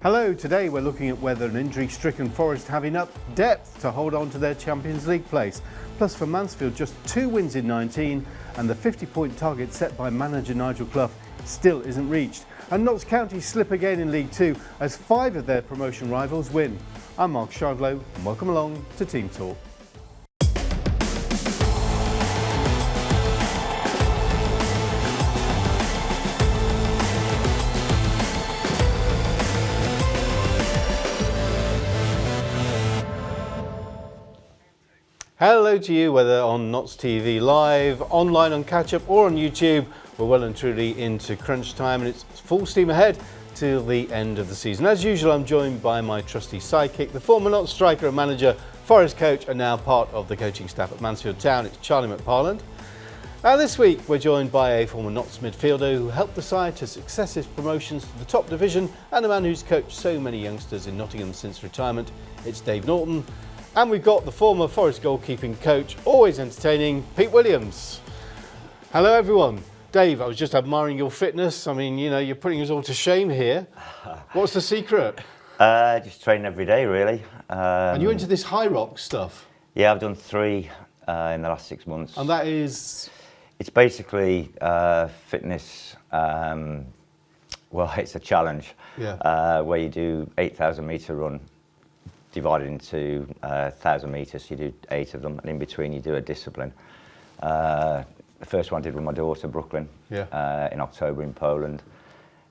Hello, today we're looking at whether an injury-stricken Forest have enough depth to hold on to their Champions League place. Plus for Mansfield, just 2 wins in 19 and the 50-point target set by manager Nigel Clough still isn't reached. And Notts County slip again in League 2 as 5 of their promotion rivals win. I'm Mark Shardlow and welcome along to Team Talk. Hello to you, whether on Notts TV Live, online on Catch Up or on YouTube. We're well and truly into crunch time and it's full steam ahead till the end of the season. As usual, I'm joined by my trusty sidekick, the former Notts striker and manager, Forest coach and now part of the coaching staff at Mansfield Town. It's Charlie McParland. Now this week we're joined by a former Notts midfielder who helped the side to successive promotions to the top division and a man who's coached so many youngsters in Nottingham since retirement. It's Dave Norton. And we've got the former Forest goalkeeping coach, always entertaining, Pete Williams. Hello everyone. Dave, I was just admiring your fitness. I mean, you know, you're putting us all to shame here. What's the secret? Just train every day, really. And you're into this high rock stuff? Yeah, I've done 3 in the last 6 months. And that is? It's basically fitness. Well, it's a challenge where you do 8,000 metre run divided into 1,000 metres. You do 8 of them, and in between you do a discipline. The first one I did with my daughter, Brooklyn, in October in Poland,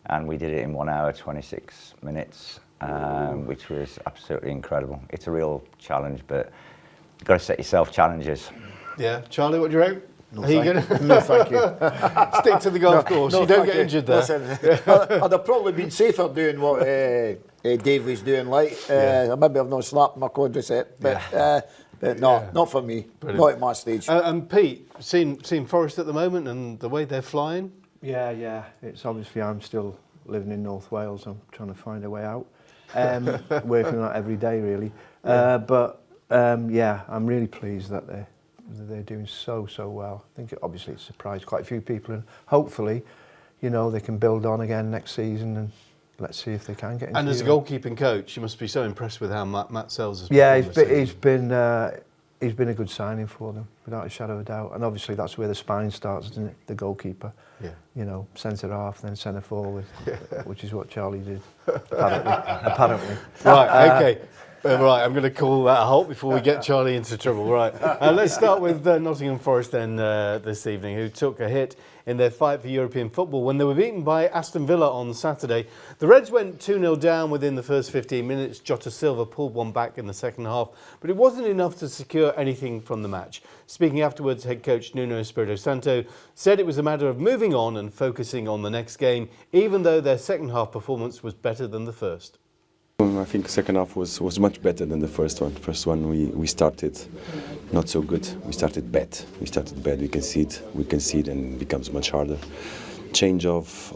and we did it in 1 hour, 26 minutes, which was absolutely incredible. It's a real challenge, but you've got to set yourself challenges. Yeah. Charlie, what do you reckon? No, Are you gonna? No, thank you. Stick to the golf course. You don't get injured there. Listen, I'd have probably been safer doing what Dave was doing. Maybe I've not slapped my quadricep, but no, not for me. Brilliant. Not at my stage. And Pete, seen Forest at the moment and the way they're flying? Yeah. It's obviously I'm still living in North Wales. I'm trying to find a way out. Working on it every day, really. I'm really pleased that they're doing so well. I think obviously it's surprised quite a few people, and hopefully, you know, they can build on again next season, and let's see if they can get into. And as a goalkeeping coach, you must be so impressed with how Matt Sells has performed. Yeah, he's been a good signing for them, without a shadow of a doubt. And obviously that's where the spine starts, isn't it? The goalkeeper. Yeah. You know, centre half, then centre forward, which is what Charlie did. Apparently. Right. Okay. Right, I'm going to call that a halt before we get Charlie into trouble. Right, let's start with Nottingham Forest then this evening, who took a hit in their fight for European football when they were beaten by Aston Villa on Saturday. The Reds went 2-0 down within the first 15 minutes. Jota Silva pulled one back in the second half, but it wasn't enough to secure anything from the match. Speaking afterwards, head coach Nuno Espirito Santo said it was a matter of moving on and focusing on the next game, even though their second half performance was better than the first. I think the second half was much better than the first one. First one we started not so good. We started bad. We can see it and it becomes much harder. Change of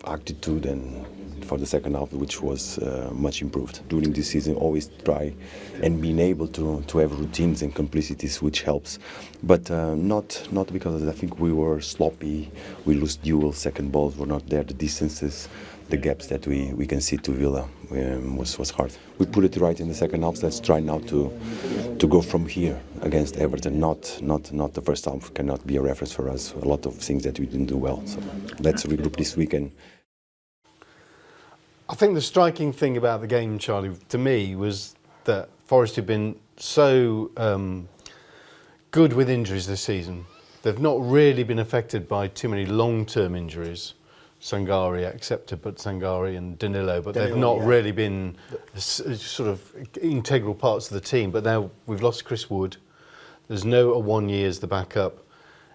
attitude and for the second half, which was much improved. During this season, always try and being able to have routines and complicities, which helps. But not because I think we were sloppy. We lose duels, second balls were not there. The distances, the gaps that we can see to Villa was hard. We put it right in the second half. Let's try now to go from here against Everton. Not the first half cannot be a reference for us. A lot of things that we didn't do well. So let's regroup this weekend. I think the striking thing about the game, Charlie, to me, was that Forest have been so good with injuries this season. They've not really been affected by too many long-term injuries. Sangari accepted, but Sangari and Danilo, but they've not really been sort of integral parts of the team. But now we've lost Chris Wood. There's no Awoniyi as the backup.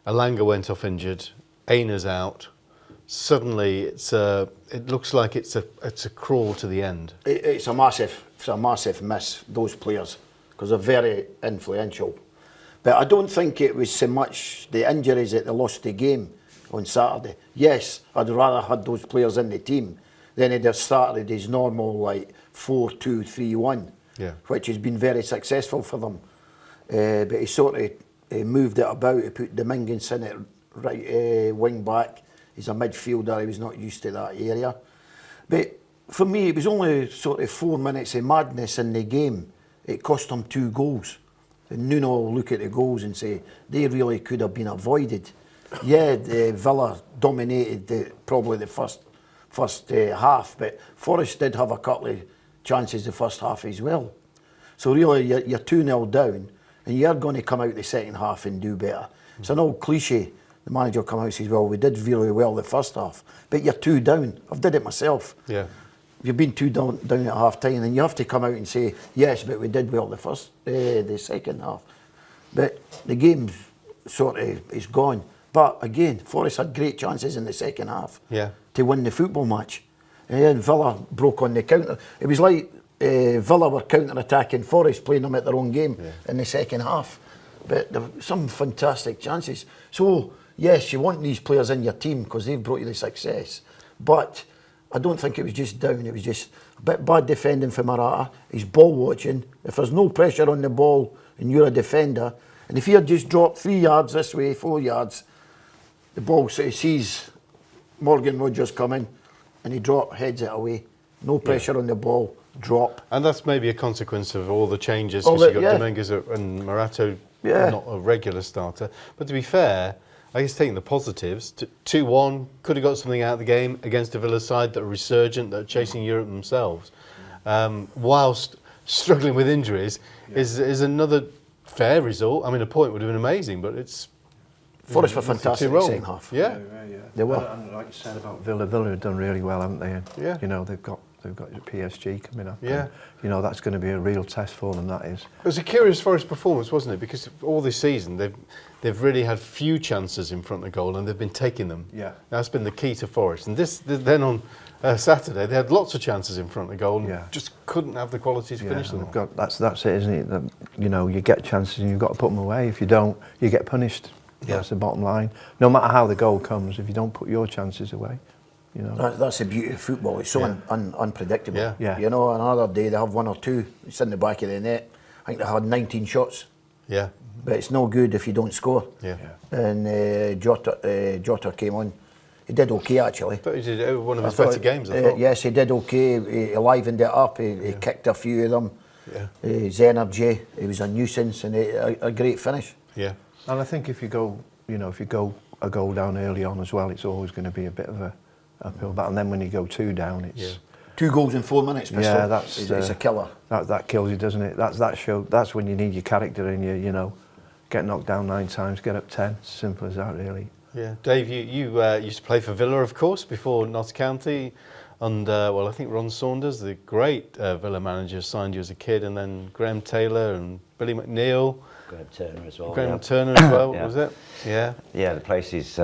Alanga went off injured. Aina's out. Suddenly, it looks like it's a crawl to the end. It's a massive miss, those players, because they're very influential. But I don't think it was so much the injuries that they lost the game on Saturday. Yes, I'd rather had those players in the team than they'd have started his normal 4-2-3-1, which has been very successful for them. But he sort of moved it about. He put Dominguez in at right wing back. He's a midfielder. He was not used to that area. But for me, it was only sort of 4 minutes of madness in the game. It cost them 2 goals. And Nuno will look at the goals and say, they really could have been avoided. Yeah, Villa dominated probably the first half, but Forest did have a couple of chances the first half as well. So really, you're 2-0 down, and you're going to come out the second half and do better. It's an old cliche. The manager will come out and says, well, we did really well the first half, but you're 2 down. I've did it myself. Yeah. You've been 2 down at half time, and you have to come out and say, yes, but we did well the second half. But the game sort of is gone. But again, Forest had great chances in the second half to win the football match. And Villa broke on the counter. It was like Villa were counter-attacking Forest, playing them at their own game in the second half. But there were some fantastic chances. So, yes, you want these players in your team because they've brought you the success. But I don't think it was just down. It was just a bit bad defending for Morata. He's ball watching. If there's no pressure on the ball and you're a defender, and if he had just dropped 3 yards this way, 4 yards, the ball sees Morgan Rogers coming and he heads it away. No pressure on the ball, drop. And that's maybe a consequence of all the changes, because you've got Dominguez and Morato not a regular starter. But to be fair, I guess taking the positives, 2-1, could have got something out of the game against a Villa side that are resurgent, that are chasing Europe themselves, whilst struggling with injuries, is another fair result. I mean, a point would have been amazing, but it's... Forest were fantastic in the second half. Yeah. They were. And like you said about Villa have done really well, haven't they? And, you know, they've got PSG coming up. Yeah. And, you know, that's going to be a real test for them, that is. It was a curious Forest performance, wasn't it? Because all this season, they've really had few chances in front of goal and they've been taking them. Yeah. That's been the key to Forest. And then on Saturday, they had lots of chances in front of goal and just couldn't have the quality to finish them. That's it, isn't it? That, you know, you get chances and you've got to put them away. If you don't, you get punished. Yeah. That's the bottom line. No matter how the goal comes, if you don't put your chances away, you know. That's the beauty of football. It's so unpredictable. Yeah. You know, another day they have 1 or 2. It's in the back of the net. I think they had 19 shots. Yeah. But it's no good if you don't score. Yeah. And Jota came on. He did okay, actually. But he did one of his better games, I thought. Yes, he did okay. He livened it up. He kicked a few of them. Yeah. His energy. He was a nuisance and a great finish. Yeah. And I think if you go a goal down early on as well, it's always going to be a bit of a uphill battle. And then when you go 2 down, it's 2 goals in 4 minutes. Pistol. Yeah, it's a killer. That kills you, doesn't it? That's when you need your character in you. You know, get knocked down 9 times, get up 10. It's simple as that, really. Yeah, Dave, you used to play for Villa, of course, before Notts County. And I think Ron Saunders, the great Villa manager, signed you as a kid, and then Graham Taylor and Billy McNeil. Graham Turner as well. Turner as well, was it? Yeah. Yeah, the place is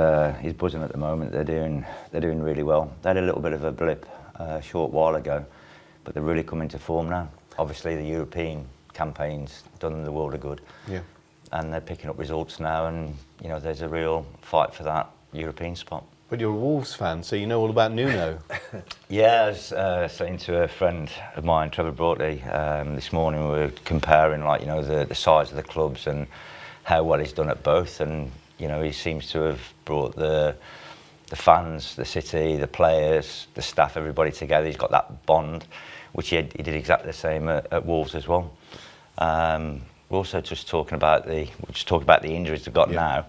buzzing at the moment. They're doing really well. They had a little bit of a blip a short while ago, but they're really coming to form now. Obviously, the European campaign's done them the world of good. Yeah. And they're picking up results now, and you know there's a real fight for that European spot. But you're a Wolves fan, so you know all about Nuno. Yeah, I was saying to a friend of mine, Trevor Broadley, this morning. We were comparing, like, you know, the size of the clubs and how well he's done at both. And you know, he seems to have brought the fans, the city, the players, the staff, everybody together. He's got that bond, which he did exactly the same at Wolves as well. We're also just talking about the injuries they've got now.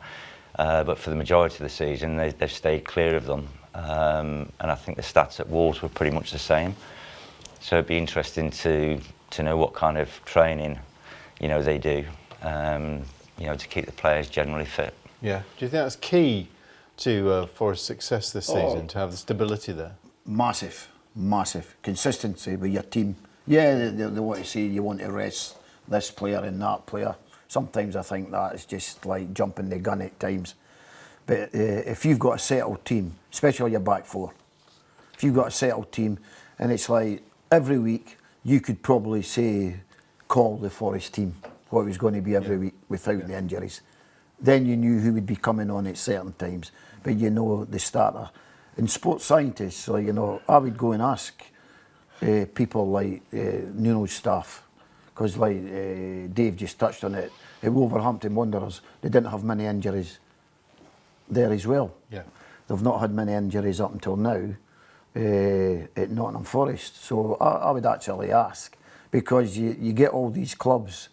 But for the majority of the season, they've stayed clear of them. And I think the stats at Wolves were pretty much the same. So it'd be interesting to know what kind of training, you know, they do, you know, to keep the players generally fit. Yeah. Do you think that's key to Forest's success this season, to have the stability there? Massive. Consistency with your team. Yeah, they want to say you want to rest this player and that player. Sometimes I think that is just like jumping the gun at times. But if you've got a settled team, especially your back four, if you've got a settled team, and it's like every week you could probably call the Forest team what it was going to be every week without the injuries. Then you knew who would be coming on at certain times, but you know the starter. And sports scientists, like, you know, I would go and ask people like Nuno's staff, because like Dave just touched on it, at Wolverhampton Wanderers, they didn't have many injuries there as well. Yeah. They've not had many injuries up until now, at Nottingham Forest. So I would actually ask, because you get all these clubs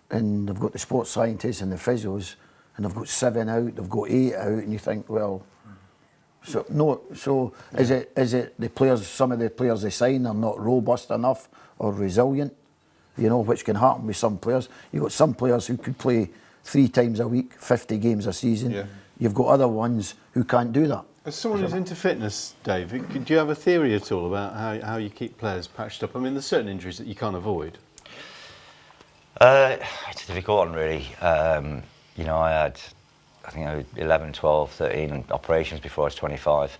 and they've got the sports scientists and the physios, and they've got 7 out, they've got 8 out, and you think, well, so no. So is it the players? Some of the players they sign are not robust enough or resilient, you know, which can happen with some players. You've got some players who could play 3 times a week, 50 games a season. Yeah. You've got other ones who can't do that. As someone who's into fitness, Dave, do you have a theory at all about how you keep players patched up? I mean, there's certain injuries that you can't avoid. It's a difficult one, really. You know, I had, I think, 11, 12, 13 operations before I was 25,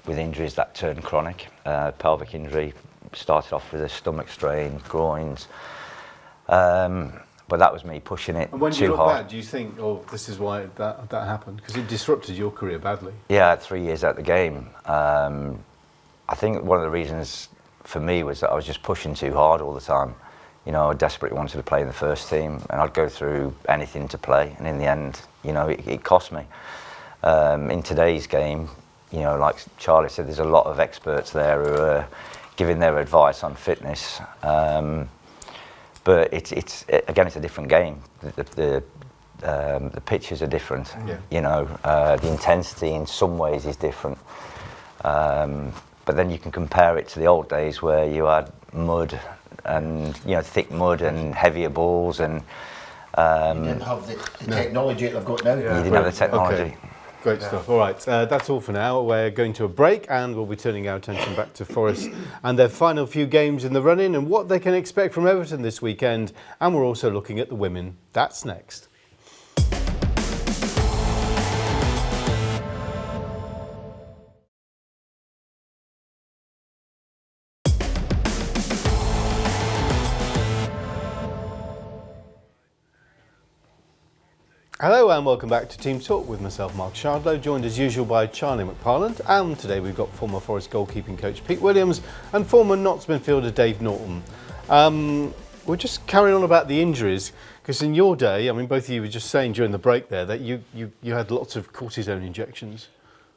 with injuries that turned chronic. Pelvic injury, started off with a stomach strain, groins. But that was me pushing it too hard. And when you look back, do you think, oh, this is why that happened? Because it disrupted your career badly. Yeah, I had 3 years out of the game. I think one of the reasons for me was that I was just pushing too hard all the time. You know, I desperately wanted to play in the first team, and I'd go through anything to play. And in the end, you know, it cost me. In today's game, you know, like Charlie said, there's a lot of experts there who are giving their advice on fitness. But it's again, it's a different game. The pitches are different. Yeah. You know, the intensity in some ways is different. But then you can compare it to the old days where you had mud and, you know, thick mud and heavier balls, and you didn't have the technology that they've got now. Yeah. You didn't have the technology. Okay. Great stuff. All right, that's all for now. We're going to a break, and we'll be turning our attention back to Forest and their final few games in the run-in and what they can expect from Everton this weekend. And we're also looking at the women. That's next. Hello and welcome back to Team Talk with myself, Mark Shardlow, joined as usual by Charlie McParland, and today we've got former Forest goalkeeping coach Pete Williams and former Notts midfielder Dave Norton. We're just carrying on about the injuries, because in your day, I mean, both of you were just saying during the break there that you had lots of cortisone injections.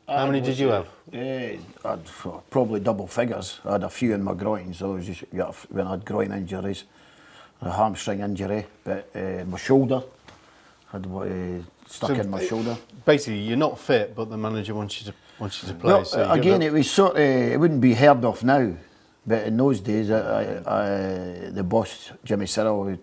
How many did you have? I'd probably double figures. I had a few in my groin, so it was just, when I had groin injuries, a hamstring injury, but my shoulder. Had stuck in my shoulder. Basically, you're not fit, but the manager wants you to play. Well, so again, it was sort of, it wouldn't be heard of now, but in those days, the boss Jimmy Cyril would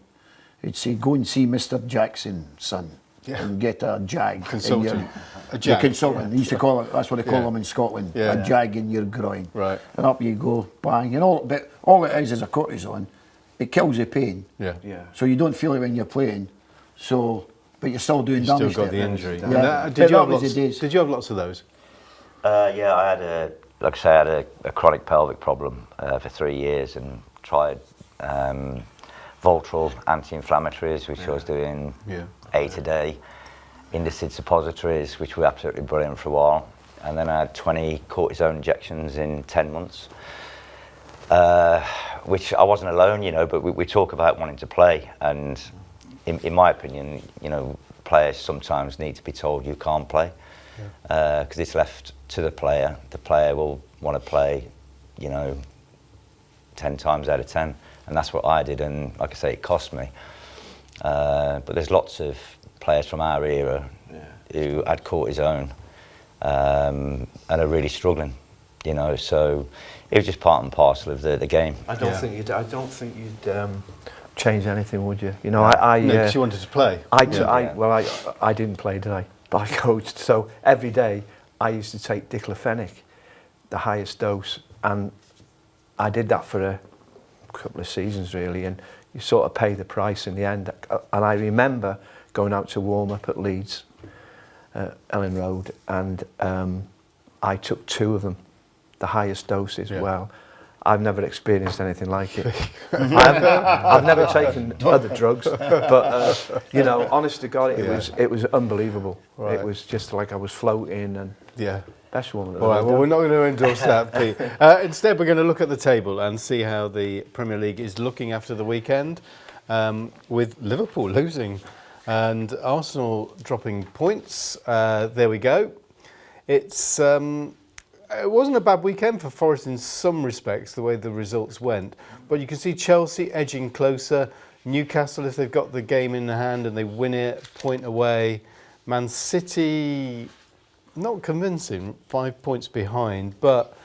say, "Go and see Mr. Jackson, son, and get a jag." Consultant. A consultant. They used to call it. That's what they call them in Scotland. A jag in your groin. Right. And up you go, bang, and all. But all it is a cortisone. It kills the pain. Yeah. So you don't feel it when you're playing. So. But you're still doing damage. Still got the injury. Yeah. Did you have lots of those? Yeah, I had like I say, I had a chronic pelvic problem for 3 years, and tried Voltral anti-inflammatories, which I was doing 8 a day, Indocid suppositories, which were absolutely brilliant for a while, and then I had 20 cortisone injections in 10 months, which I wasn't alone, you know, but we talk about wanting to play, and in my opinion, you know, players sometimes need to be told you can't play, because it's left to the player. The player will want to play, you know, 10 times out of 10, and that's what I did, and like I say, it cost me. But there's lots of players from our era who had cortisone and are really struggling, you know, so it was just part and parcel of the game. I don't think you'd change anything, would you? You know, because you wanted to play. I didn't play, did I? But I coached. So every day I used to take diclofenac, the highest dose, and I did that for a couple of seasons really, and you sort of pay the price in the end. And I remember going out to warm up at Leeds, Ellen Road, and I took 2 of them, the highest doses. Well, I've never experienced anything like it. I've never taken other drugs, but you know, honest to God, it was unbelievable. Right. It was just like I was floating, and best woman. All right, well, we're not going to endorse that, Pete. Instead, we're going to look at the table and see how the Premier League is looking after the weekend, with Liverpool losing and Arsenal dropping points. There we go. It's it wasn't a bad weekend for Forest in some respects, the way the results went. But you can see Chelsea edging closer. Newcastle, if they've got the game in the hand and they win it, point away. Man City, not convincing, 5 points behind. But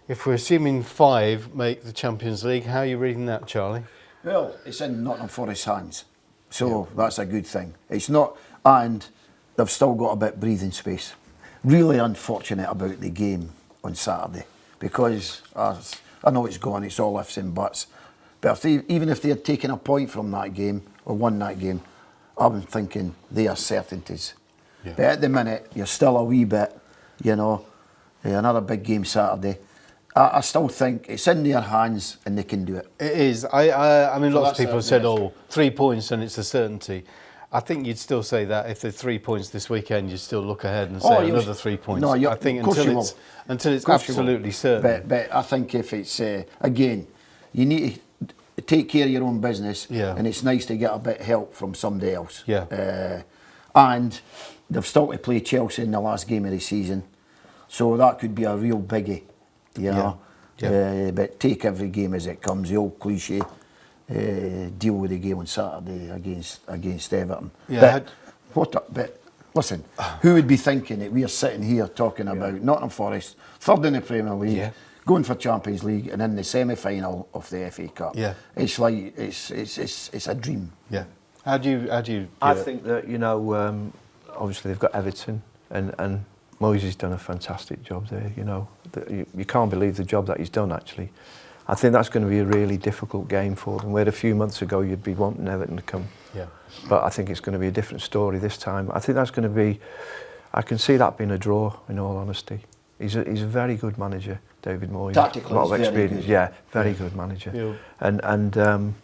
if we're assuming 5 make the Champions League, how are you reading that, Charlie? Well, it's in Nottingham Forest's hands, so that's a good thing. It's not, and they've still got a bit of breathing space. Really unfortunate about the game on Saturday, because I know it's gone, it's all ifs and buts, but even if they had taken a point from that game or won that game, I'm thinking they are certainties. Yeah. But at the minute, you're still a wee bit, another big game Saturday. I still think it's in their hands and they can do it. It is. I mean, lots of people have said, 3 points and it's a certainty. I think you'd still say that if they're 3 points this weekend, you'd still look ahead and say another 3 points. No, I think until it's absolutely certain. But I think if it's, again, you need to take care of your own business, and it's nice to get a bit of help from somebody else. Yeah. And they've still to play Chelsea in the last game of the season, so that could be a real biggie. But take every game as it comes, the old cliche. Deal with the game on Saturday against Everton. Yeah. But listen, who would be thinking that we are sitting here talking about Nottingham Forest, third in the Premier League, going for Champions League, and in the semi-final of the FA Cup? Yeah. It's like it's a dream. Yeah. How do you? I think that obviously they've got Everton and Moyes done a fantastic job there. You can't believe the job that he's done actually. I think that's going to be a really difficult game for them. Where a few months ago you'd be wanting Everton to come. Yeah. But I think it's going to be a different story this time. I think that's going to be, I can see that being a draw, in all honesty. He's a very good manager, David Moyes. Tactically, a lot of experience. Very good. Yeah, very good manager. Yeah. And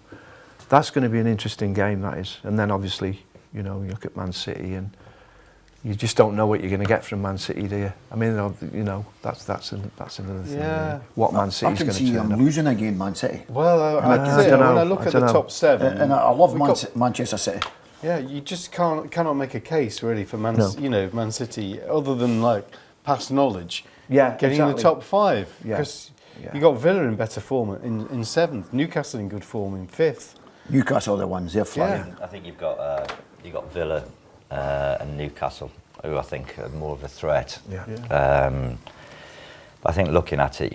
that's going to be an interesting game, that is. And then obviously, you look at Man City and you just don't know what you're going to get from Man City, do you? I mean, that's another thing. Yeah. What Man City's going to turn up. I can see them losing a game, Man City. Well, I don't know. When I look at the top 7, and I love Manchester City. Yeah, you just cannot make a case really for Man City other than like past knowledge. Yeah, getting in the top 5 because you got Villa in better form in 7th, Newcastle in good form in 5th. Newcastle are the ones, they're flying. Yeah. I think you've got Villa and Newcastle, who I think are more of a threat. I think looking at it,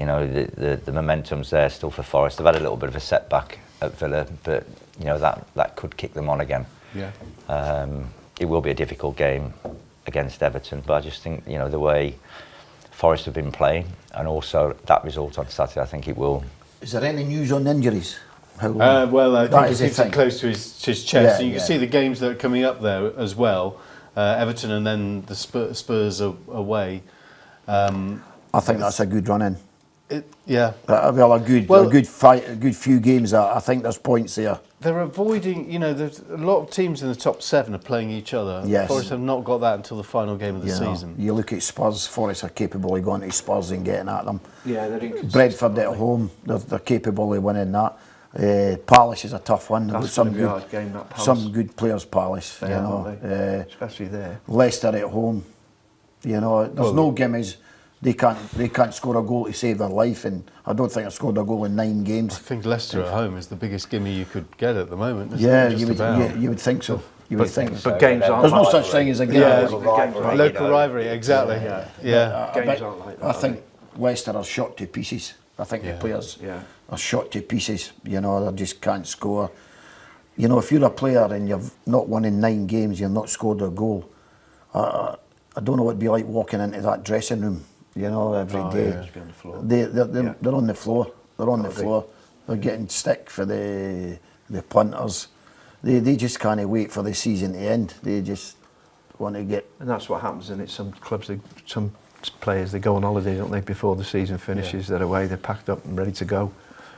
the momentum's there still for Forest. They've had a little bit of a setback at Villa, but that could kick them on again. Yeah. It will be a difficult game against Everton, but I just think the way Forest have been playing, and also that result on Saturday, I think it will. Is there any news on injuries? Well, I think he keeps it close to his chest. And you can see the games that are coming up there as well. Everton and then the Spurs are away. I think that's a good run in. Well, a good fight, a good few games. I think there's points there. They're avoiding, there's a lot of teams in the top 7 are playing each other. Yes. Forest have not got that until the final game of the season. You look at Spurs, Forest are capable of going to Spurs and getting at them. Yeah, they're inconsistent. Brentford at home, they're capable of winning that. Palace is a tough one. That's going to be a hard game, that Palace. Some good players, Palace. Especially there. Leicester at home. There's no gimmies. They can't score a goal to save their life, and I don't think I've scored a goal in 9 games. I think Leicester at home is the biggest gimme you could get at the moment. You would think so. But games aren't. There's no such thing as a game. Local rivalry, exactly. Games aren't like that. I think Leicester are shot to pieces. I think the players are shot to pieces. They just can't score. If you're a player and you've not won in 9 games, you've not scored a goal. I don't know what it'd be like walking into that dressing room. Every day. They're on the floor. They're on the floor. They're getting stick for the punters. They just can't wait for the season to end. They just want to get. And that's what happens in it. Some clubs, some players, they go on holiday, don't they? Before the season finishes, they're away. They're packed up and ready to go.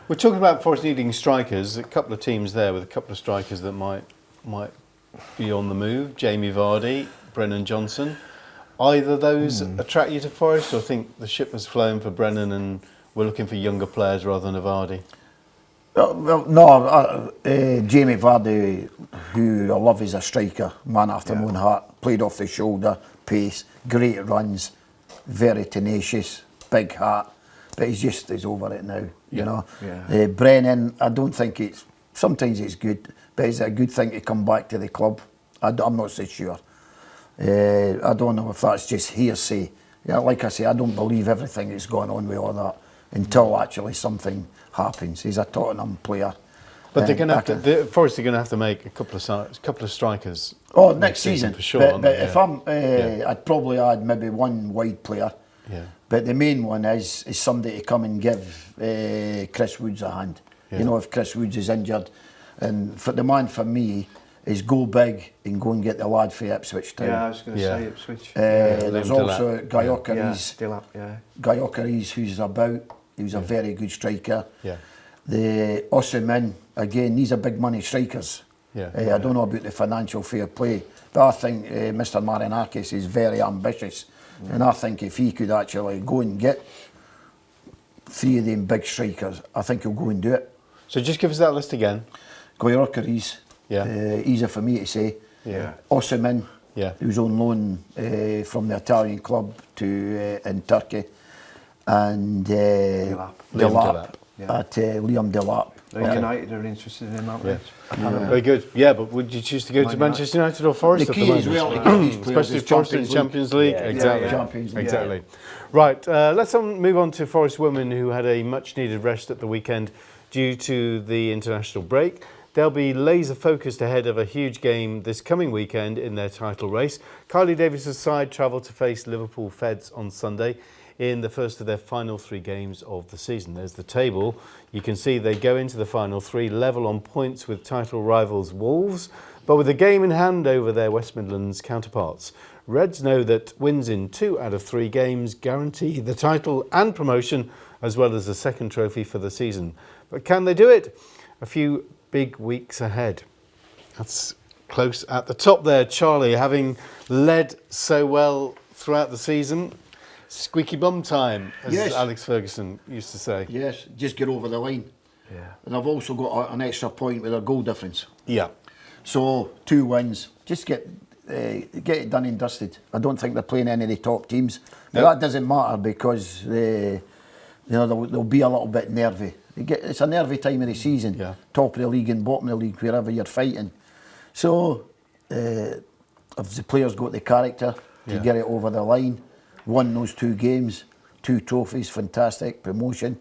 We're talking about Forest needing strikers. A couple of teams there with a couple of strikers that might be on the move. Jamie Vardy, Brennan Johnson. Either those attract you to Forest, or think the ship has flown for Brennan and we're looking for younger players rather than a Vardy? Jamie Vardy, who I love as a striker, man after my own heart, played off the shoulder, pace, great runs, very tenacious, big heart, but he's over it now, you know. Yeah. Brennan, I don't think sometimes it's good, but is it a good thing to come back to the club? I'm not so sure. I don't know if that's just hearsay. Yeah, like I say, I don't believe everything that's going on with all that until actually something happens. He's a Tottenham player. But they're going to have to. Forest are going to have to make a couple of strikers. Oh, next season for sure. But if I'd probably add maybe one wide player. Yeah. But the main one is somebody to come and give Chris Woods a hand. Yeah. You know, if Chris Woods is injured, and for the man for me is go big and go and get the lad for Ipswich Town. Yeah, I was going to say Ipswich. There's also Gyokeres. Gyokeres, who's about. He was a very good striker. Yeah. The Osimhen, again, these are big money strikers. Yeah. I don't know about the financial fair play, but I think Mr. Marinakis is very ambitious. And I think if he could actually go and get 3 of them big strikers, I think he'll go and do it. So just give us that list again. Gyokeres, easy for me to say. Yeah. Osimhen, yeah, who's on loan from the Italian club to in Turkey, and Liam Delap. Liam Delap. United are interested in him, aren't they? Very good. Yeah, but would you choose to go to Manchester United or Forest? The key as well, especially if Forest in Champions League. Yeah. Exactly. Champions League. Exactly. Right. Let's move on to Forest women, who had a much-needed rest at the weekend due to the international break. They'll be laser focused ahead of a huge game this coming weekend in their title race. Kylie Davies' side travel to face Liverpool Feds on Sunday in the first of their final 3 games of the season. There's the table. You can see they go into the final 3 level on points with title rivals Wolves, but with a game in hand over their West Midlands counterparts. Reds know that wins in 2 out of 3 games guarantee the title and promotion, as well as a second trophy for the season. But can they do it? A few big weeks ahead. That's close at the top there, Charlie, having led so well throughout the season. Squeaky bum time, as Alex Ferguson used to say. Yes, just get over the line. Yeah. And I've also got an extra point with their goal difference. Yeah. So 2 wins, just get it done and dusted. I don't think they're playing any of the top teams. But that doesn't matter because they'll be a little bit nervy. It's a nervy time of the season. Yeah. Top of the league and bottom of the league, wherever you're fighting. So if the players got the character to get it over the line, won those 2 games, 2 trophies, fantastic promotion.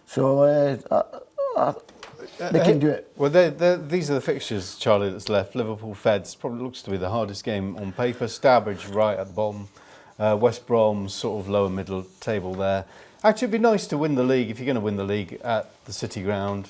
So they can do it. Well, these are the fixtures, Charlie, that's left. Liverpool Feds probably looks to be the hardest game on paper. Stourbridge right at the bottom. West Brom sort of lower middle table there. Actually, it'd be nice to win the league, if you're going to win the league, at the City Ground,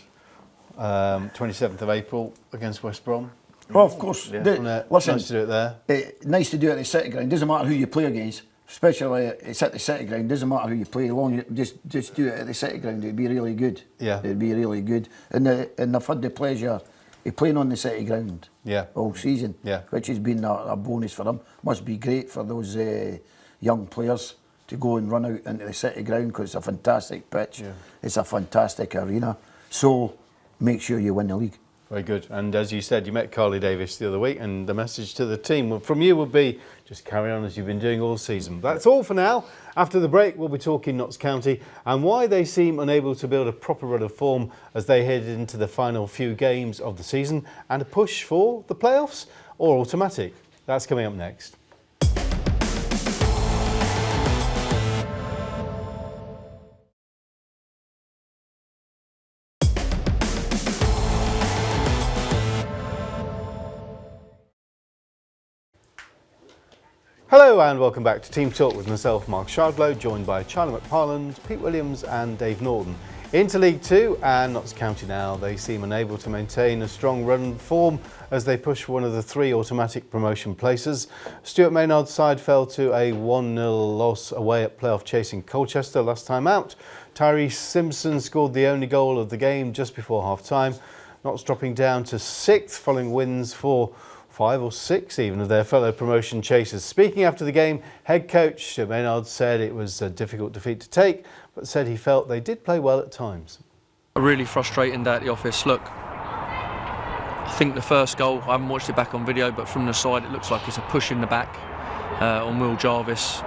27th of April against West Brom. Well, of course. Yeah. Listen, nice to do it there. Nice to do it at the City Ground. Doesn't matter who you play against, especially it's at the City Ground. Doesn't matter who you play, just do it at the City Ground. It'd be really good. Yeah. It'd be really good. And I've had the pleasure of playing on the City Ground all season, which has been a bonus for them. Must be great for those young players to go and run out into the City Ground because it's a fantastic pitch. Yeah. It's a fantastic arena. So make sure you win the league. Very good. And as you said, you met Carly Davis the other week, and the message to the team from you would be just carry on as you've been doing all season. That's all for now. After the break, we'll be talking Notts County and why they seem unable to build a proper run of form as they head into the final few games of the season and a push for the playoffs or automatic. That's coming up next. Hello and welcome back to Team Talk with myself, Mark Shardlow, joined by Charlie McParland, Pete Williams and Dave Norton. Into League 2 and Notts County now, they seem unable to maintain a strong run of form as they push for one of the 3 automatic promotion places. Stuart Maynard's side fell to a 1-0 loss away at playoff chasing Colchester last time out. Tyrese Simpson scored the only goal of the game just before half-time. Notts dropping down to 6th following wins for 5 or 6 even of their fellow promotion chasers. Speaking after the game, head coach Stuart Maynard said it was a difficult defeat to take, but said he felt they did play well at times. A really frustrating day at the office. Look, I think the first goal, I haven't watched it back on video, but from the side it looks like it's a push in the back on Will Jarvis.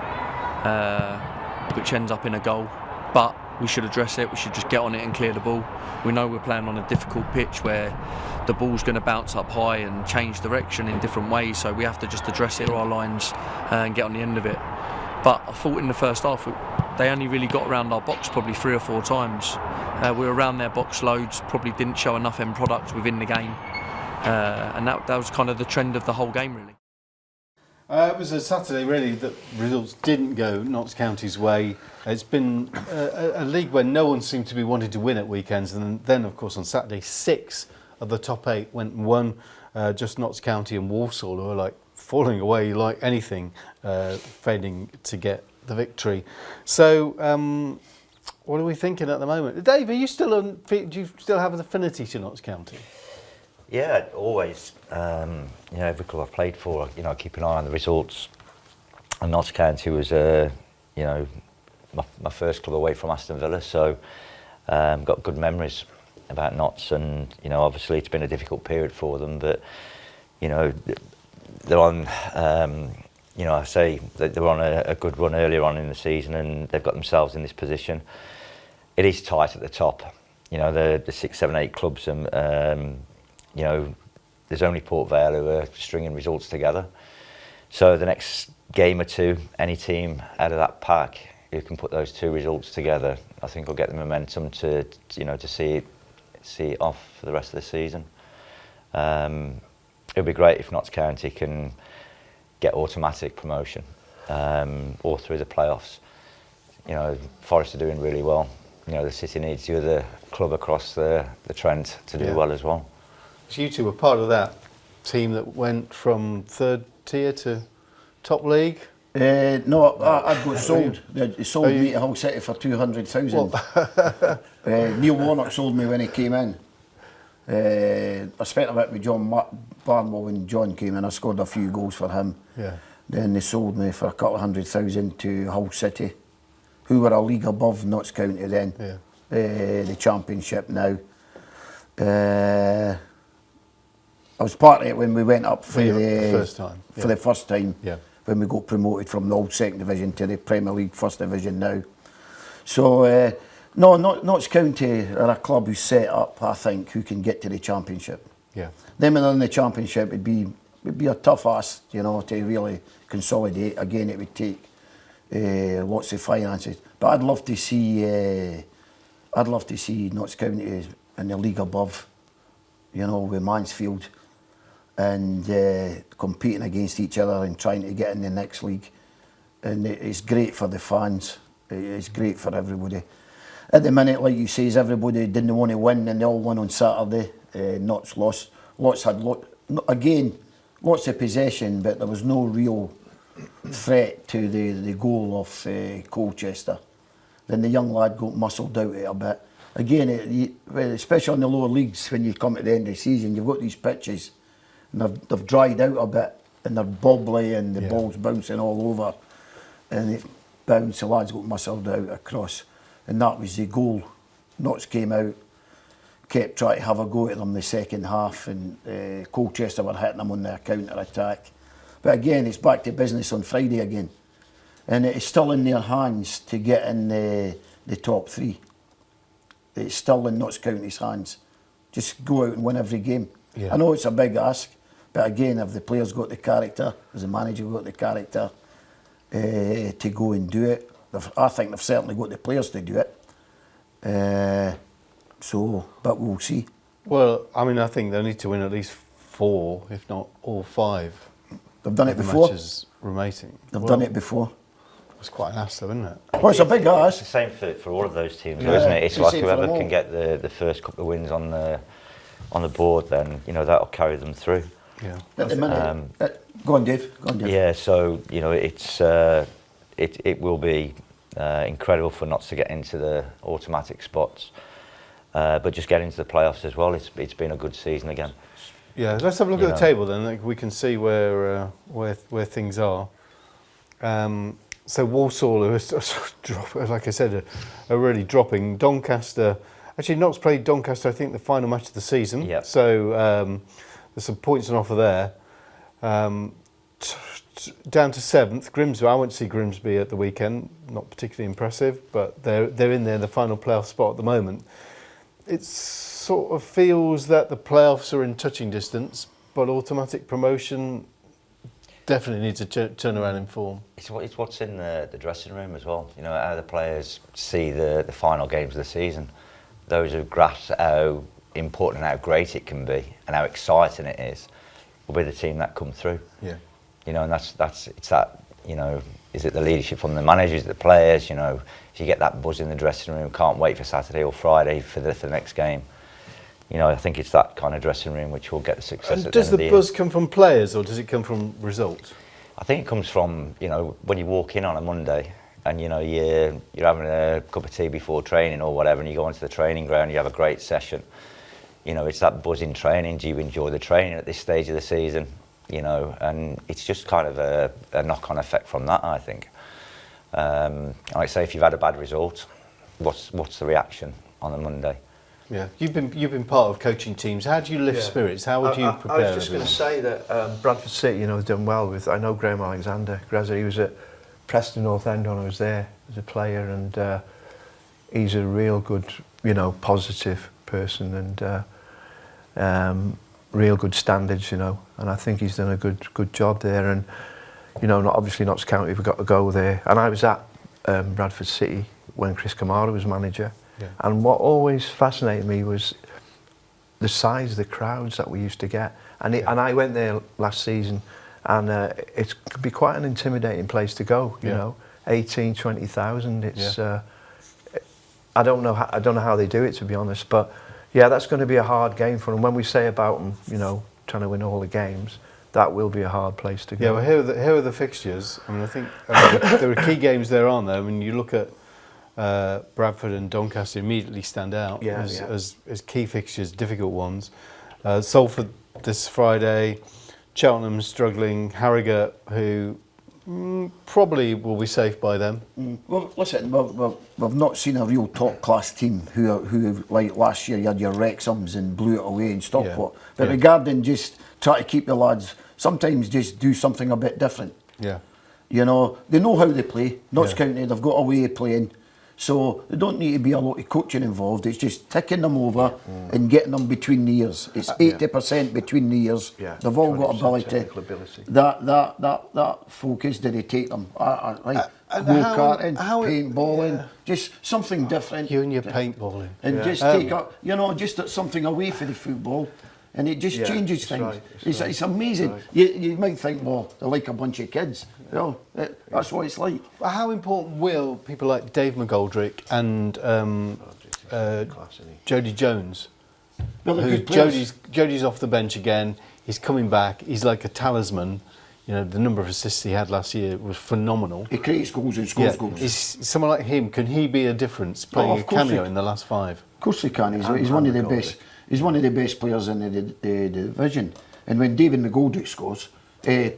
which ends up in a goal. But we should address it. We should just get on it and clear the ball. We know we're playing on a difficult pitch where the ball's going to bounce up high and change direction in different ways, so we have to just address it, our lines, and get on the end of it. But I thought in the first half they only really got around our box probably 3 or 4 times. We were around their box loads, probably didn't show enough end product within the game, and that was kind of the trend of the whole game, really. It was a Saturday, really, that results didn't go Notts County's way. It's been a league where no one seemed to be wanting to win at weekends, and then, of course, on Saturday, 6 of the top 8 went and won. Just Notts County and Walsall, who were like falling away like anything, failing to get the victory. So, what are we thinking at the moment? Dave, are you still on? Do you still have an affinity to Notts County? Yeah, always. Every club I've played for, I keep an eye on the results. And Notts County was, my first club away from Aston Villa, so got good memories about Notts. And obviously it's been a difficult period for them, but they're on. I say that they were on a good run earlier on in the season, and they've got themselves in this position. It is tight at the top. The 6, 7, 8 clubs and. There's only Port Vale who are stringing results together. So the next game or two, any team out of that pack who can put those 2 results together, I think will get the momentum to see it off for the rest of the season. It'll be great if Notts County can get automatic promotion or through the playoffs. Forest are doing really well. The city needs the other club across the Trent to do well as well. So you two were part of that team that went from 3rd tier to top league? No, I got sold. They sold me to Hull City for 200,000. Neil Warnock sold me when he came in. I spent a bit with John Barnwell when John came in. I scored a few goals for him. Yeah. Then they sold me for a couple of 100,000 to Hull City, who were a league above Notts County then. Yeah. The Championship now. I was part of it when we went up for the first time. For the first time, when we got promoted from the old 2nd Division to the Premier League 1st Division now. So, Notts County are a club who's set up, I think, who can get to the Championship. Yeah. Them when they're in the Championship, it'd be a tough ask, to really consolidate. Again, it would take lots of finances. But I'd love to see Notts County in the league above, with Mansfield. And competing against each other and trying to get in the next league. And it's great for the fans, it's great for everybody. At the minute, like you say, everybody didn't want to win and they all won on Saturday. Notts lost. Lots had, lots of possession, but there was no real threat to the goal of Colchester. Then the young lad got muscled out it a bit. Again, especially in the lower leagues, when you come at the end of the season, you've got these pitches and they've dried out a bit and they're bobbly and the ball's bouncing all over and it bounced, the lads got muscled out across and that was the goal. Notts came out, kept trying to have a go at them the second half and Colchester were hitting them on their counter-attack. But again, it's back to business on Friday again and it's still in their hands to get in the top 3. It's still in Notts County's hands. Just go out and win every game. Yeah. I know it's a big ask, but again, if the players got the character, has the manager got the character to go and do it, I think they've certainly got the players to do it. But we'll see. Well, I think they need to win at least 4, if not all 5. They've done it before. Matches remaining. They've done it before. It's quite an ask, though, isn't it? Well, it's a big ask. It's the same for all of those teams, isn't it? It's like whoever can get the first couple of wins on the board, then that'll carry them through. Yeah. At the minute, go on, Dave. Yeah. So it will be incredible for Notts to get into the automatic spots, but just get into the playoffs as well. It's been a good season again. Yeah. Let's have a look at the table then. We can see where things are. So Walsall, who is, like I said, are really dropping. Doncaster, actually Notts played Doncaster, I think, the final match of the season. Yep. So there's some points on offer there. down to 7th. Grimsby, I went to see Grimsby at the weekend. Not particularly impressive, but they're in there, the final playoff spot at the moment. It sort of feels that the playoffs are in touching distance, but automatic promotion definitely needs a turn around in form. It's what's in the dressing room as well. You know, how the players see the final games of the season. Those who grasp how important and how great it can be and how exciting it is will be the team that come through. Yeah. You know, and it's that, you know, is it the leadership from the managers, the players, you know, if you get that buzz in the dressing room, can't wait for Saturday or Friday for the next game. You know, I think it's that kind of dressing room which will get the success. And at does the the end of buzz come from players or does it come from results? I think it comes from, you know, when you walk in on a Monday and, you know, you're having a cup of tea before training or whatever, and you go onto the training ground, you have a great session. You know, it's that buzz in training. Do you enjoy the training at this stage of the season? You know, and it's just kind of a knock-on effect from that, I think. Like I say, if you've had a bad result, what's the reaction on a Monday? Yeah, you've been part of coaching teams. How do you lift spirits? How would you prepare? I was just going to say that Bradford City, you know, has done well with. I know Graham Alexander, Grazza. He was at Preston North End when I was there as a player, and he's a real good, you know, positive person and real good standards, you know. And I think he's done a good job there. And you know, obviously Notts County have got to go there. And I was at Bradford City when Chris Kamara was manager. Yeah. And what always fascinated me was the size of the crowds that we used to get. And I went there last season, and it could be quite an intimidating place to go. You know, 18, 20,000. It's I don't know how they do it, to be honest. But yeah, that's going to be a hard game for them. When we say about them, you know, trying to win all the games, that will be a hard place to go. Yeah, well, here are the fixtures. I mean, I think there are key games there, aren't there? I mean, you look at Bradford and Doncaster immediately stand out as key fixtures, difficult ones. Salford this Friday, Cheltenham struggling, Harrogate, who probably will be safe by them. Well, listen, we've not seen a real top-class team who like last year, you had your Wrexhams and blew it away and Stockport. But regarding just try to keep the lads, sometimes just do something a bit different. Yeah. You know, they know how they play. Notts County, they've got a way of playing. So there don't need to be a lot of coaching involved. It's just ticking them over and getting them between the ears. It's 80% between the ears. Yeah. They've all got ability. That focus, did they take them? Go-karting, paintballing, just something different. You and your paintballing. And just take up, you know, just something away from the football. And it just changes things. Right. It's amazing. Right. You might think, well, they're like a bunch of kids. Well, that's what it's like. But how important will people like Dave McGoldrick and Jody Jones? Well, Jody's off the bench again. He's coming back. He's like a talisman. You know, the number of assists he had last year was phenomenal. He creates goals and scores goals. Is someone like him, can he be a difference, playing a cameo in the last 5? Of course he can. He's one of the best. He's one of the best players in the division. And when David McGoldrick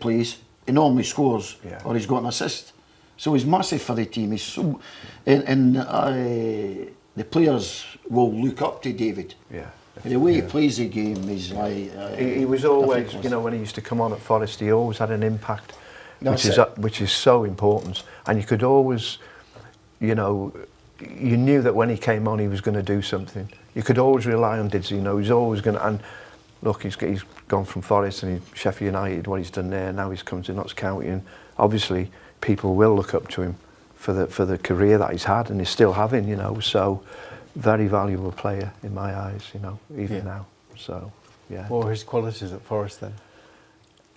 plays, he normally scores or he's got an assist. So he's massive for the team. He's so, and the players will look up to David. Yeah. The way he plays the game is like... he was always, you know, when he used to come on at Forest, he always had an impact, which is so important. And you could always, you know, you knew that when he came on, he was going to do something. You could always rely on Didsy, you know, he's always going to... And look, he's gone from Forest and Sheffield United, what he's done there, now he's come to Notts County, and obviously people will look up to him for the career that he's had and he's still having, you know, so very valuable player in my eyes, you know, even now. So, yeah. What were his qualities at Forest then?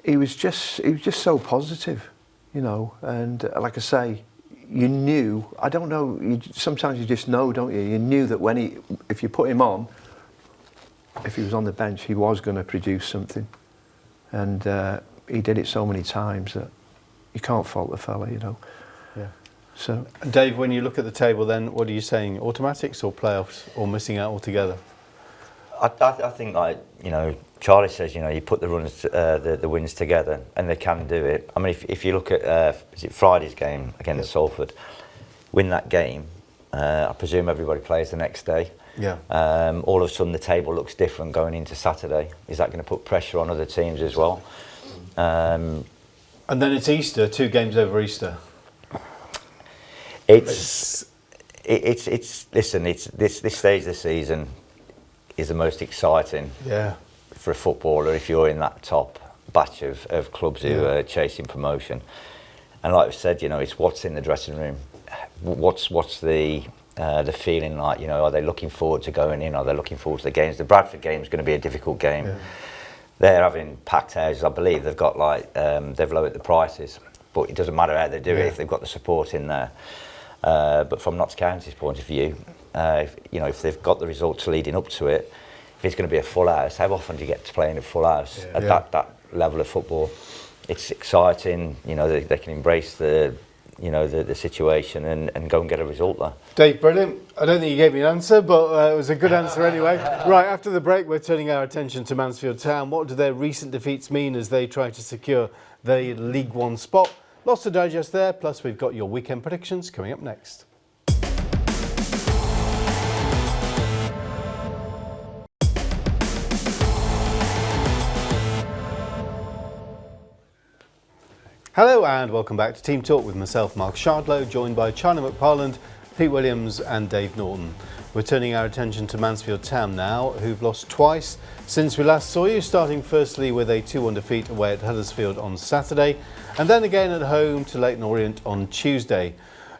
He was just so positive, you know, and like I say, you knew, I don't know, sometimes you just know, don't you? You knew that if you put him on, if he was on the bench, he was going to produce something. And he did it so many times that you can't fault the fella, you know. Yeah. So, Dave, when you look at the table then, what are you saying? Automatics or playoffs or missing out altogether? I think, like, you know, Charlie says, you know, you put the runs, the wins together, and they can do it. I mean, if you look at is it Friday's game against Salford, win that game, I presume everybody plays the next day. Yeah. All of a sudden, the table looks different going into Saturday. Is that going to put pressure on other teams as well? And then it's Easter, 2 games over Easter. Listen, this stage of the season is the most exciting for a footballer if you're in that top batch of clubs who are chasing promotion. And like I said, it's what's in the dressing room. What's the feeling like? Are they looking forward to going in? Are they looking forward to the games? The Bradford game is going to be a difficult game. Yeah. They're having packed houses, I believe. They've got they've lowered the prices, but it doesn't matter how they do it if they've got the support in there. But from Notts County's point of view, if they've got the results leading up to it, if it's going to be a full house, how often do you get to play in a full house at that level of football? It's exciting. They can embrace the situation and go and get a result there. Dave, brilliant. I don't think you gave me an answer, but it was a good answer anyway. Right, after the break, we're turning our attention to Mansfield Town. What do their recent defeats mean as they try to secure the League One spot? Lots to digest there, plus we've got your weekend predictions coming up next. Hello and welcome back to Team Talk with myself, Mark Shardlow, joined by China McParland, Pete Williams and Dave Norton. We're turning our attention to Mansfield Town now, who've lost twice since we last saw you, starting firstly with a 2-1 defeat away at Huddersfield on Saturday, and then again at home to Leyton Orient on Tuesday.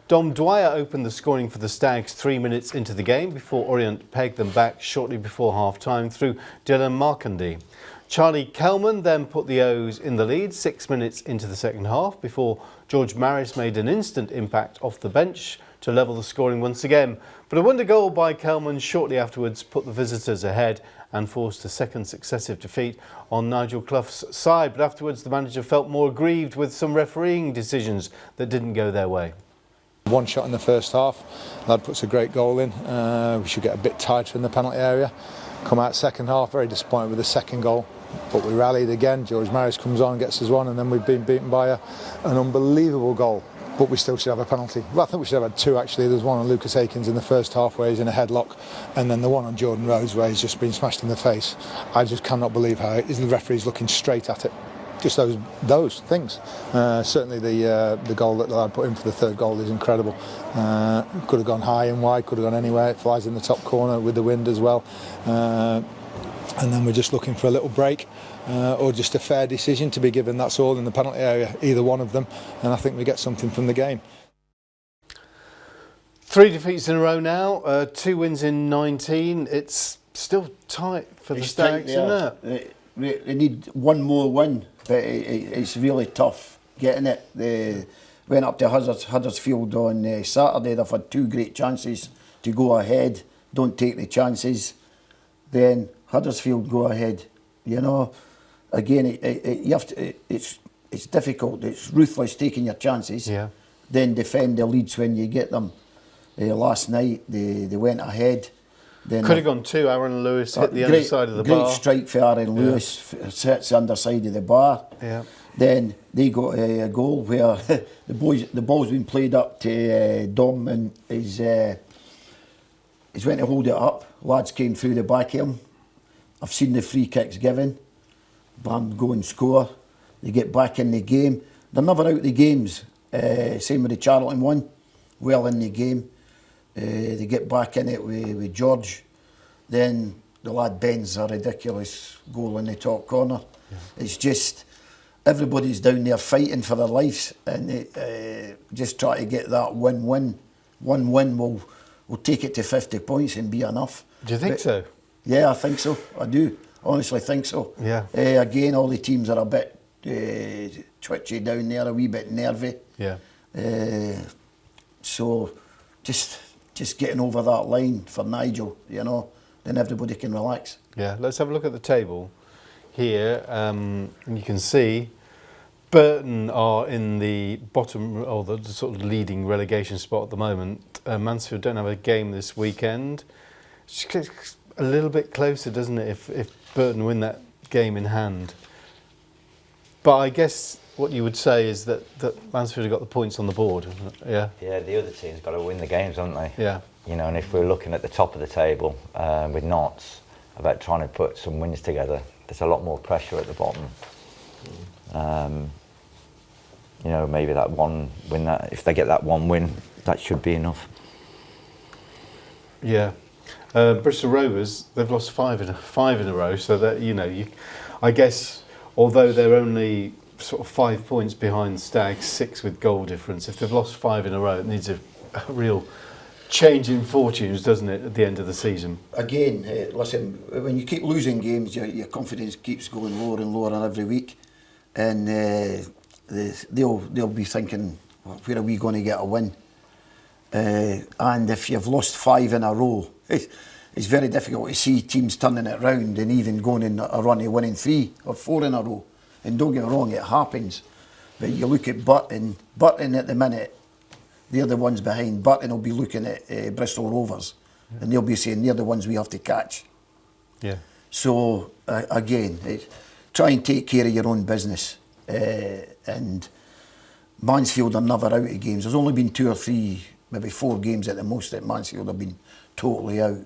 Dom Dwyer opened the scoring for the Stags 3 minutes into the game before Orient pegged them back shortly before half-time through Dylan Markandy. Charlie Kelman then put the O's in the lead 6 minutes into the second half before George Maris made an instant impact off the bench to level the scoring once again. But a wonder goal by Kelman shortly afterwards put the visitors ahead and forced a second successive defeat on Nigel Clough's side. But afterwards the manager felt more aggrieved with some refereeing decisions that didn't go their way. One shot in the first half, lad puts a great goal in. We should get a bit tighter in the penalty area. Come out second half, very disappointed with the second goal. But we rallied again. George Maris comes on, gets us one, and then we've been beaten by an unbelievable goal. But we still should have a penalty. Well, I think we should have had 2 actually. There's one on Lucas Akins in the first half where he's in a headlock, and then the one on Jordan Rhodes where he's just been smashed in the face. I just cannot believe how the referee's looking straight at it. Just those things. Certainly the goal that the lad put in for the third goal is incredible. Could have gone high and wide, could have gone anywhere. It flies in the top corner with the wind as well. And then we're just looking for a little break or just a fair decision to be given, that's all, in the penalty area, either one of them, and I think we get something from the game. 3 defeats in a row now, 2 wins in 19. It's still tight for the Stags, isn't it? They need one more win, but it's really tough getting it. They went up to Huddersfield on Saturday. They've had 2 great chances to go ahead, don't take the chances, then Huddersfield go ahead. Again, you have to. It's difficult. It's ruthless taking your chances. Yeah. Then defend the leads when you get them. Last night they went ahead. Then could have gone 2. Aaron Lewis hit the underside of the bar. Great strike for Aaron Lewis. Sits the underside of the bar. Yeah. Then they got a goal where the ball's been played up to Dom, and he's went to hold it up. Lads came through the back of him. I've seen the free kicks given. Bam, go and score. They get back in the game. They're never out the games. Same with the Charlton one. Well in the game. They get back in it with George. Then the lad bends a ridiculous goal in the top corner. Yeah. It's just everybody's down there fighting for their lives, and just try to get that win-win. One win will take it to 50 points and be enough. Do you think so? Yeah, I think so. I do. Honestly think so. Yeah. Again, all the teams are a bit twitchy down there, a wee bit nervy. Yeah. So just getting over that line for Nigel, then everybody can relax. Yeah. Let's have a look at the table here, and you can see Burton are in the bottom, or the sort of leading relegation spot at the moment. Mansfield don't have a game this weekend. It's a little bit closer, doesn't it, if Burton win that game in hand? But I guess what you would say is that Mansfield have got the points on the board, isn't it? Yeah. Yeah, the other team's got to win the games, haven't they? Yeah. And if we're looking at the top of the table with Notts about trying to put some wins together, there's a lot more pressure at the bottom. you know, maybe that one win, that if they get that one win, that should be enough. Yeah. Bristol Rovers, they've lost five in a row, so that, you know, I guess although they're only sort of 5 points behind Stags, 6 with goal difference, if they've lost 5 in a row, it needs a real change in fortunes, doesn't it, at the end of the season? Again, listen, when you keep losing games, your confidence keeps going lower and lower every week, and they'll be thinking, well, where are we going to get a win? And if you've lost 5 in a row, it's very difficult to see teams turning it round and even going in a run of winning 3 or 4 in a row. And don't get me wrong, it happens. But you look at Burton at the minute, they're the ones behind. Burton will be looking at Bristol Rovers, and they'll be saying they're the ones we have to catch. Yeah. So again, try and take care of your own business. And Mansfield are never out of games. There's only been 2 or 3, maybe 4 games at the most that Mansfield have been totally out,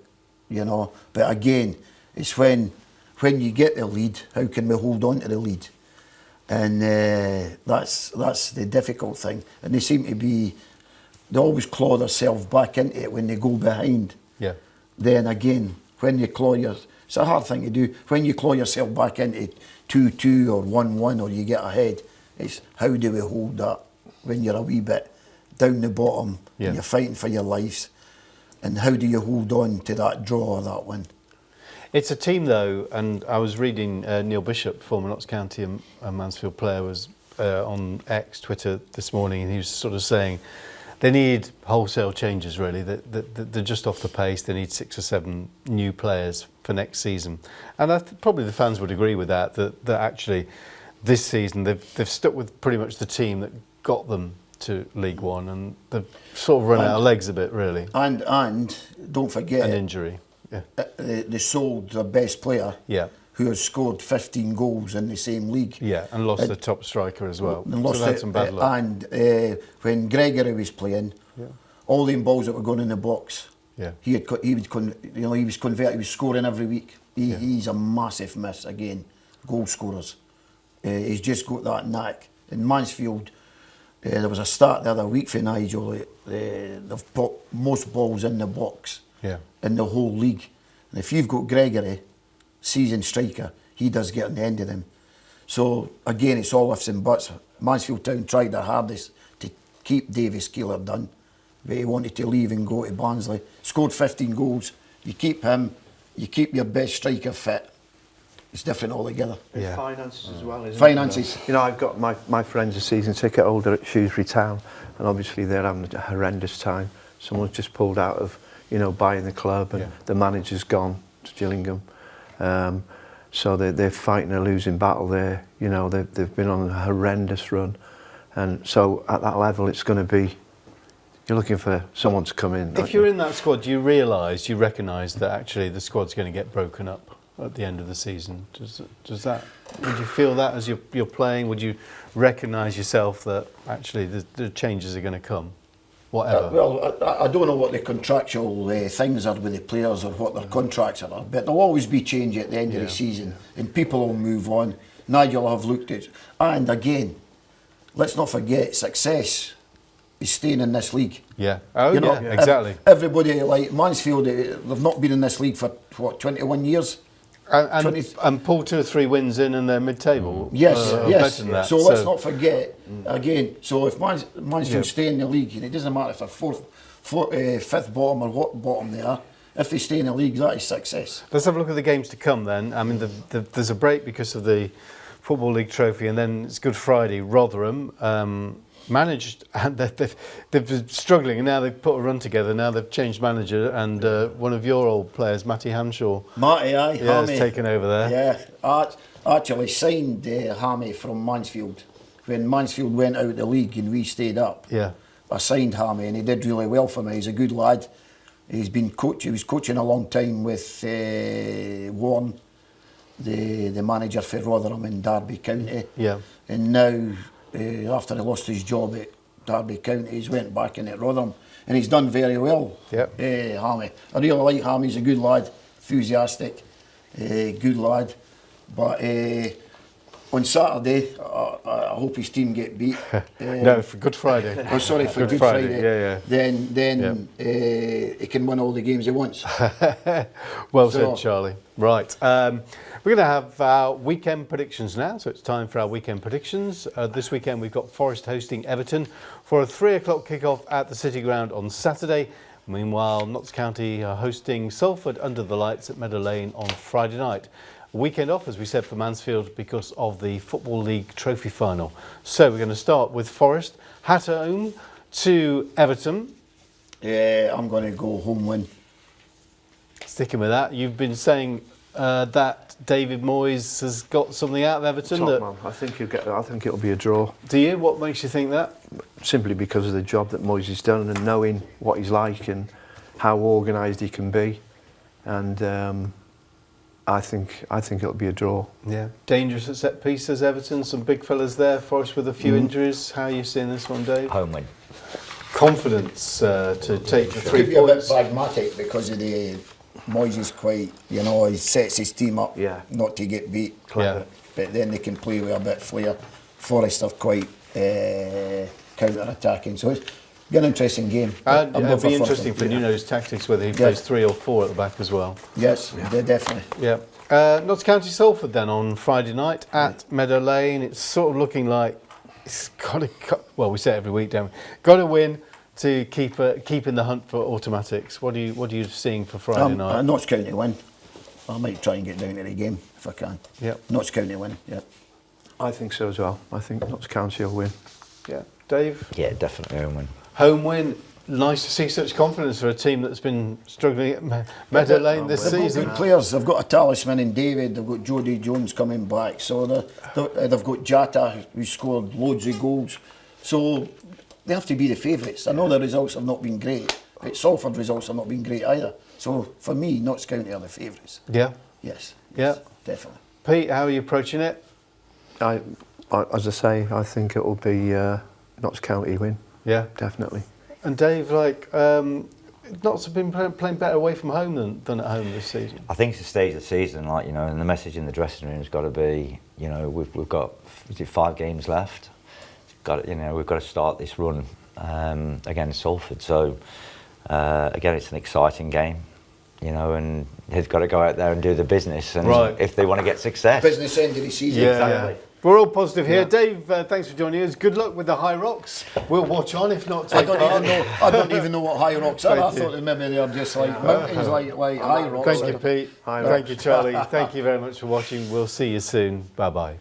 you know. But again, it's when you get the lead, how can we hold on to the lead? And that's the difficult thing. And they always claw themselves back into it when they go behind. Yeah. Then again, when you it's a hard thing to do. When you claw yourself back into 2-2 or 1-1 or you get ahead, it's how do we hold that when you're a wee bit down the bottom and you're fighting for your lives, and how do you hold on to that draw or that win? It's a team though, and I was reading Neil Bishop, former Notts County and Mansfield player, was on X, Twitter this morning, and he was sort of saying they need wholesale changes really, they're just off the pace, they need 6 or 7 new players for next season. And probably the fans would agree with that actually this season they've stuck with pretty much the team that got them to League One, and they've sort of run out of legs a bit really. And don't forget an injury. Yeah. They sold their best player, who has scored 15 goals in the same league. Yeah, and lost the top striker as well. And lost so that's some bad luck. And when Gregory was playing, all them balls that were going in the box, he was converted. He was scoring every week. He's a massive miss again. Goal scorers. He's just got that knack. In Mansfield, there was a start the other week for Nigel. They've put most balls in the box in the whole league. And if you've got Gregory, seasoned striker, he does get on the end of them. So again, it's all ifs and buts. Mansfield Town tried their hardest to keep Davis Keeler done, but he wanted to leave and go to Barnsley. Scored 15 goals. You keep him, you keep your best striker fit. It's different altogether. It's finances as well, isn't finances. it? You know, I've got my friend's a season ticket holder at Shrewsbury Town, and obviously they're having a horrendous time. Someone's just pulled out of, buying the club, and the manager's gone to Gillingham. So they're fighting a losing battle there. They've been on a horrendous run, and so at that level, it's going to be. You're looking for someone to come in. If you're in that squad, you recognise that actually the squad's going to get broken up at the end of the season. Does that? Would you feel that as you're playing? Would you recognise yourself that actually the changes are going to come? Whatever. I don't know what the contractual things are with the players or what their contracts are, but there'll always be change at the end of the season, and people will move on. Nigel will have looked at, and again, let's not forget, success is staying in this league. Yeah. Oh, exactly. Everybody like Mansfield, they've not been in this league for 21 years. And pull 2 or 3 wins in and they're mid-table. Yes. Better than that. So let's not forget again. So if Mansfield stay in the league, and it doesn't matter if they're 5th bottom or what bottom they are. If they stay in the league, that is success. Let's have a look at the games to come then. I mean, there's a break because of the Football League Trophy, and then it's Good Friday. Rotherham managed, and they've been struggling, and now they've put a run together. Now they've changed manager, and one of your old players, Matty Hanshaw, has taken over there. Yeah, actually signed Hammy from Mansfield when Mansfield went out of the league and we stayed up. Yeah, I signed Hammy, and he did really well for me. He's a good lad. He was coaching a long time with Warren, the manager for Rotherham in Derby County. Yeah, and now. After he lost his job at Derby County, he's went back in at Rotherham, and he's done very well. Hammy, I really like Hammy. He's a good lad, enthusiastic, good lad. But on Saturday, I hope his team get beat. No, for Good Friday. Oh, sorry, for Good Friday. Yeah. Then he can win all the games he wants. Well said, Charlie. Right. We're going to have our weekend predictions now, so it's time for our weekend predictions. This weekend we've got Forest hosting Everton for a 3 o'clock kickoff at the City Ground on Saturday. Meanwhile, Notts County are hosting Salford under the lights at Meadow Lane on Friday night. Weekend off, as we said, for Mansfield because of the Football League Trophy Final. So we're going to start with Forest. At home to Everton. Yeah, I'm going to go home win. Sticking with that, you've been saying that David Moyes has got something out of Everton. I think it'll be a draw. Do you? What makes you think that? Simply because of the job that Moyes has done and knowing what he's like and how organised he can be, and I think it'll be a draw. Yeah. Dangerous at set pieces, Everton. Some big fellas there. Forest with a few injuries. How are you seeing this one, Dave? Home win. Confidence to take the 3 Could be a bit points. pragmatic because of the Moyes is quite, he sets his team up not to get beat. Yeah. But then they can play with a bit of flair. Forest are quite counter-attacking, so it's an interesting game. And I'm it'll going be for interesting for Nuno's tactics, whether he plays 3 or 4 at the back as well. Yes, definitely. Yeah. Notts County Salford then on Friday night at Meadow Lane. It's sort of looking like it's got to, well, we say it every week, don't we? Got to win to keep in the hunt for automatics. What are you seeing for Friday night? Notts County win. I might try and get down to the game if I can. Yep. Notts County win, yeah. I think so as well. I think Notts County will win. Yeah. Dave? Yeah, definitely home win. Home win. Nice to see such confidence for a team that's been struggling at Meadow Lane this They've got season. good players. They've got a talisman in David. They've got Jody Jones coming back. So they've got Jata, who scored loads of goals. So they have to be the favourites. I know the results have not been great, but Salford results have not been great either. So for me, Notts County are the favourites. Yeah. Yes. Yeah. Definitely. Pete, how are you approaching it? I as I say, I think it will be Notts County win. Yeah. Definitely. And Dave, Notts have been playing better away from home than at home this season. I think it's the stage of the season, and the message in the dressing room has got to be, we've got 5 games left. We've got to start this run against Salford. So again, it's an exciting game, and they've got to go out there and do the business, and if they want to get success. Business end of the season. Yeah. Exactly. We're all positive here. Dave, thanks for joining us. Good luck with the High Rocks. We'll watch on, if not I take part. I don't even know what high rocks are. I thought maybe they are just like mountains, like high rocks. Thank you, Pete. Thank you, Charlie. Thank you very much for watching. We'll see you soon. Bye-bye.